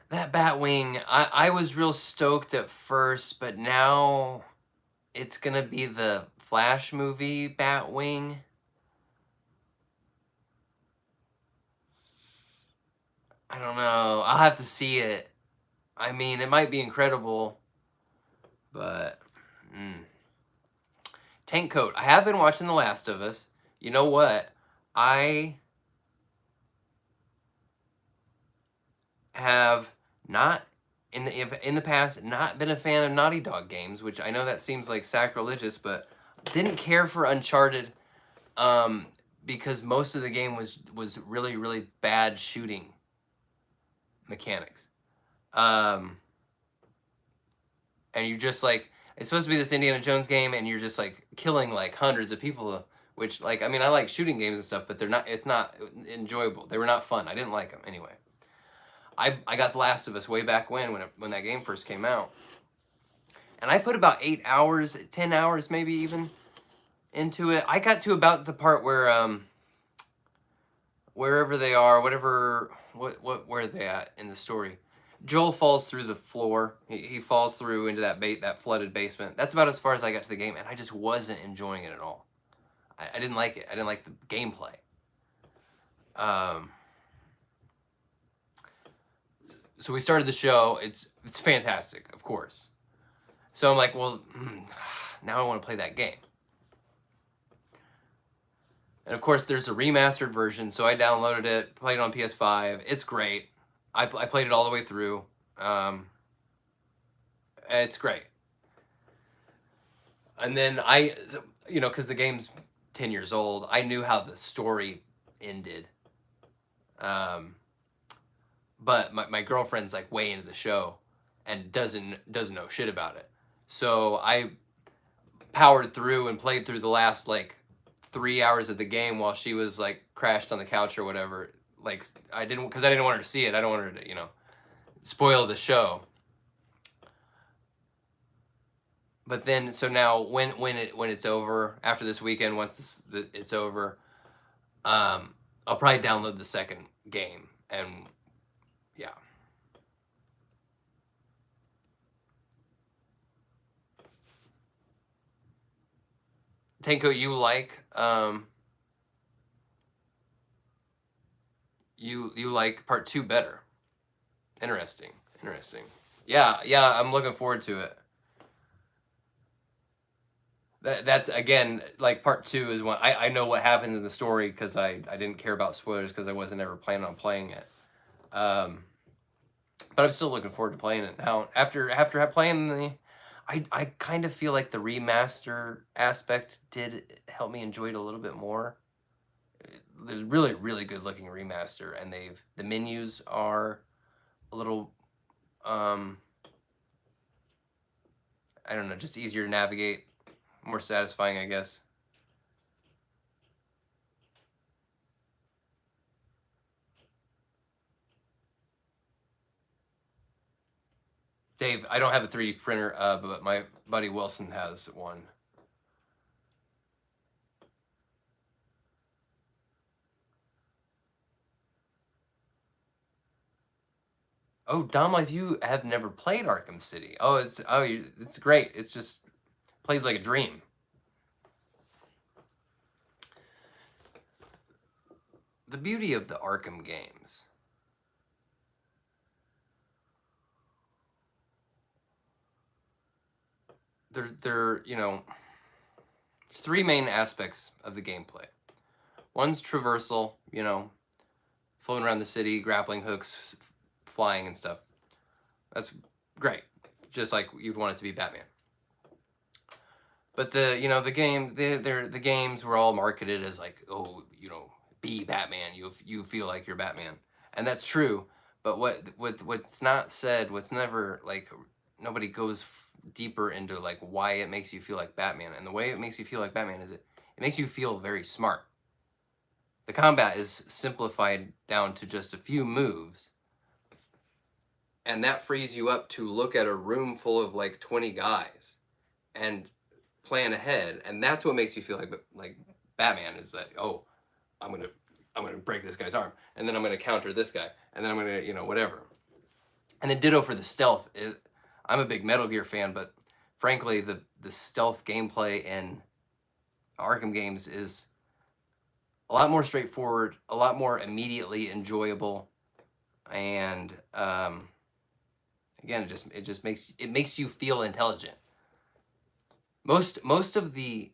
That Batwing, I was real stoked at first, but now it's gonna be the Flash movie Batwing. I don't know. I'll have to see it. I mean, it might be incredible, but Tank Coat. I have been watching The Last of Us. You know what? I have not in the past not been a fan of Naughty Dog games, which I know that seems like sacrilegious, but didn't care for Uncharted because most of the game was really bad shooting mechanics. And you just like it's supposed to be this Indiana Jones game, and you're just like killing like hundreds of people. Which like I mean I like shooting games and stuff, but they're not. It's not enjoyable. They were not fun. I didn't like them anyway. I got The Last of Us way back when that game first came out, and I put about 8 hours, 10 hours maybe even into it. I got to about the part where wherever they are, where are they at in the story? Joel falls through the floor. He falls through into that flooded basement. That's about as far as I got to the game, and I just wasn't enjoying it at all. I didn't like it. I didn't like the gameplay. So we started the show. It's fantastic, of course. So I'm like, well, now I want to play that game. And of course, there's a remastered version, so I downloaded it, played it on PS5. It's great. I played it all the way through. It's great. And then because the game's 10 years old, I knew how the story ended. But my girlfriend's like way into the show and doesn't know shit about it. So I powered through and played through the last like 3 hours of the game while she was like crashed on the couch or whatever. Like I didn't want her to see it. I don't want her to spoil the show. But then so now when it's over after this weekend, once it's over, I'll probably download the second game and yeah. Tanko, you like you like part 2 better. Interesting. Yeah, I'm looking forward to it. That's again like part 2 is one I know what happens in the story because I didn't care about spoilers because I wasn't ever planning on playing it. But I'm still looking forward to playing it now. After playing I kind of feel like the remaster aspect did help me enjoy it a little bit more. There's really good looking remaster, and the menus are a little I don't know, just easier to navigate, more satisfying, I guess. Dave, I don't have a 3D printer, but my buddy Wilson has one. Oh, Dom, like you have never played Arkham City. Oh, it's great. It's just plays like a dream. The beauty of the Arkham games. they're you know, there's three main aspects of the gameplay. One's traversal, you know, floating around the city, grappling hooks, flying and stuff. That's great, just like you'd want it to be Batman. But the games were all marketed as like, oh, you know, be Batman. You feel like you're Batman, and that's true. But what's not said, what's never like, nobody goes deeper into like why it makes you feel like Batman. And the way it makes you feel like Batman is it makes you feel very smart. The combat is simplified down to just a few moves, and that frees you up to look at a room full of like 20 guys and plan ahead, and that's what makes you feel like Batman is that, oh, I'm gonna break this guy's arm, and then I'm gonna counter this guy, and then I'm gonna, you know, whatever. And then ditto for the stealth. I'm a big Metal Gear fan, but frankly, the stealth gameplay in Arkham games is a lot more straightforward, a lot more immediately enjoyable, and again, it just makes you feel intelligent. Most of the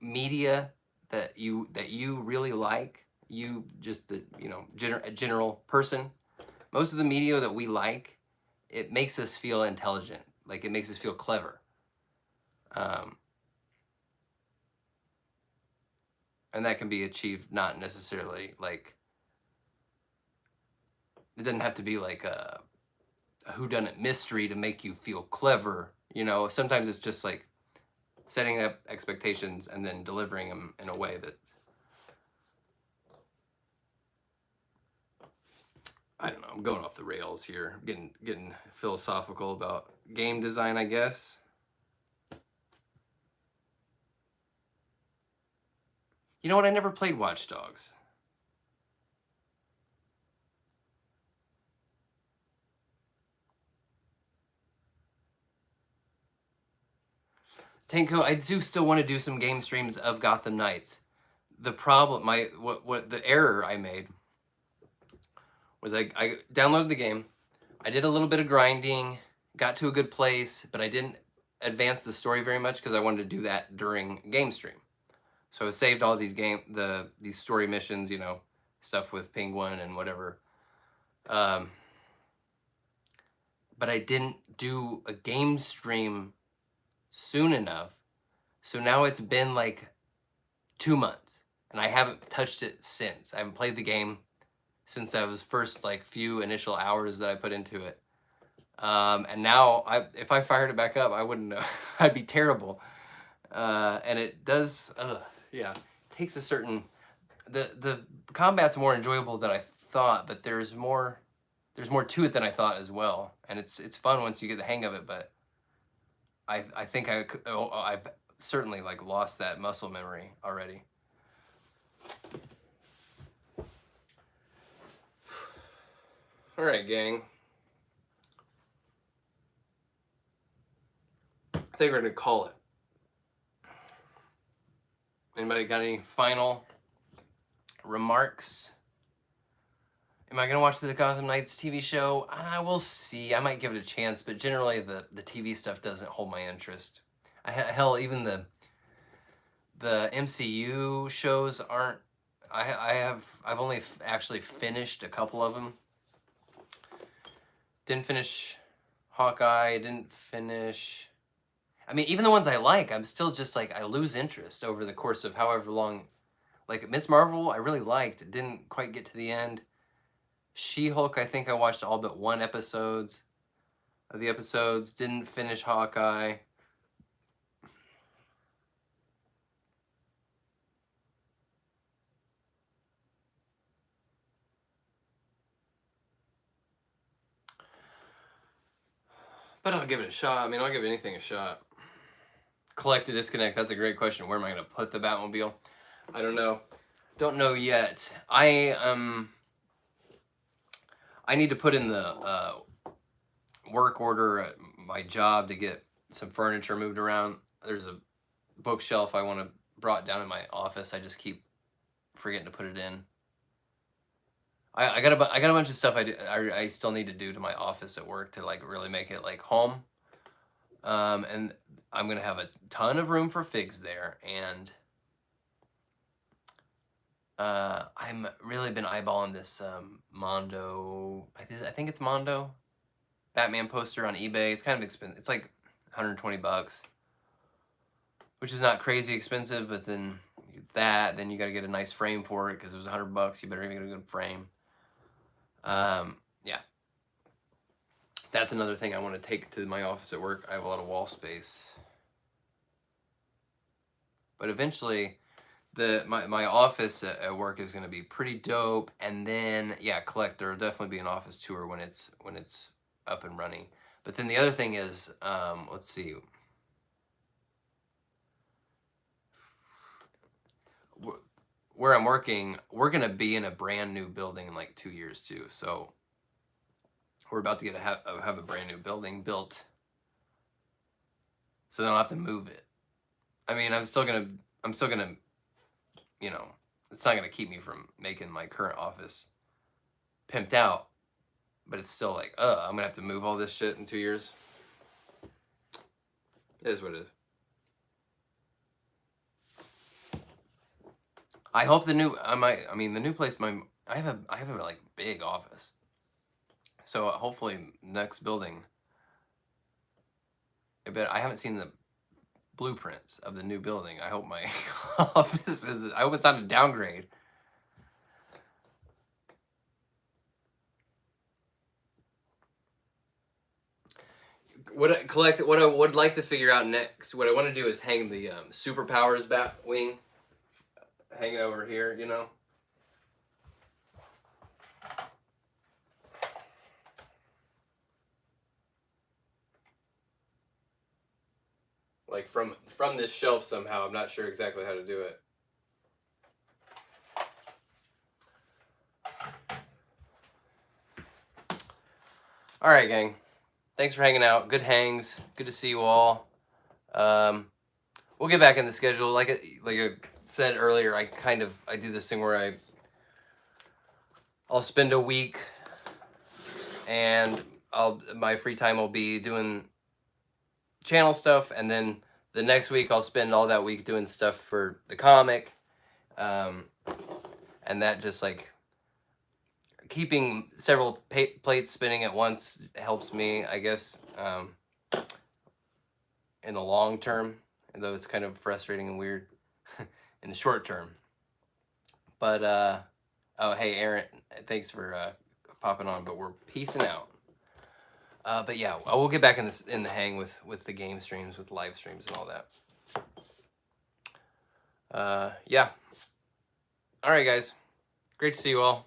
media that you really like, you just the general person, most of the media that we like, it makes us feel intelligent, like it makes us feel clever, and that can be achieved not necessarily like, it doesn't have to be like a whodunit mystery to make you feel clever. You know, sometimes it's just like setting up expectations and then delivering them in a way that, I don't know, I'm going off the rails here, getting philosophical about game design, I guess. You know what? I never played Watch Dogs. Tanko, I do still want to do some game streams of Gotham Knights. The problem, what the error I made was I downloaded the game, I did a little bit of grinding, got to a good place, but I didn't advance the story very much because I wanted to do that during game stream. So I saved all these these story missions, you know, stuff with Penguin and whatever. But I didn't do a game stream soon enough. So now it's been like 2 months and I haven't touched it since. I haven't played the game since those first like few initial hours that I put into it. And now if I fired it back up, I wouldn't know. I'd be terrible. And it does, yeah, it takes a certain, the combat's more enjoyable than I thought, but there's more to it than I thought as well. And it's fun once you get the hang of it, but I think I've certainly like lost that muscle memory already. All right, gang. I think we're gonna call it. Anybody got any final remarks? Am I gonna watch the Gotham Knights TV show? We'll see. I might give it a chance, but generally the TV stuff doesn't hold my interest. Hell, even the MCU shows aren't. I've only actually finished a couple of them. Didn't finish Hawkeye. Didn't finish. I mean, even the ones I like, I'm still just like, I lose interest over the course of however long. Like Miss Marvel, I really liked. Didn't quite get to the end. She-Hulk, I think I watched all but one episodes of the episodes. Didn't finish Hawkeye. But I'll give it a shot. I mean, I'll give anything a shot. Collect to disconnect. That's a great question. Where am I going to put the Batmobile? I don't know. Don't know yet. I need to put in the work order at my job to get some furniture moved around. There's a bookshelf I want to brought down in my office. I just keep forgetting to put it in. I got a bunch of stuff I still need to do to my office at work to like really make it like home. And I'm gonna have a ton of room for figs there, and I'm really been eyeballing this Mondo. I think it's Mondo Batman poster on eBay. It's kind of expensive. It's like 120 bucks, which is not crazy expensive. But then you get that, then you got to get a nice frame for it because it was 100 bucks. You better get a good frame. Yeah, that's another thing I want to take to my office at work. I have a lot of wall space, but eventually, my office at work is going to be pretty dope. And then yeah, there'll definitely be an office tour when it's up and running. But then the other thing is, let's see, where I'm working, we're gonna be in a brand new building in like 2 years too. So we're about to have a brand new building built, so then I'll have to move it. I mean, I'm still gonna, you know, it's not gonna keep me from making my current office pimped out, but it's still like, I'm gonna have to move all this shit in 2 years. It is what it is. I hope the new, the new place, I have a like big office. So hopefully next building, I haven't seen the blueprints of the new building. I hope my office I hope it's not a downgrade. What I would like to figure out next, what I want to do is hang the Superpowers bat wing, hang it over here, you know. Like from this shelf somehow. I'm not sure exactly how to do it. All right, gang. Thanks for hanging out. Good hangs. Good to see you all. We'll get back in the schedule. Like I said earlier, I do this thing where I'll spend a week, and my free time will be doing channel stuff, and then the next week I'll spend all that week doing stuff for the comic, and that just like keeping several plates spinning at once helps me, I guess, in the long term, though it's kind of frustrating and weird in the short term. But oh hey Aaron, thanks for popping on, but we're peacing out. But yeah, I will get back in the hang with the game streams, with live streams and all that. Yeah. All right, guys. Great to see you all.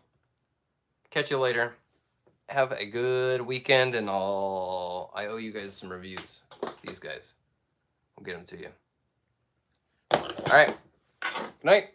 Catch you later. Have a good weekend, and I owe you guys some reviews. These guys. We'll get them to you. All right. Good night.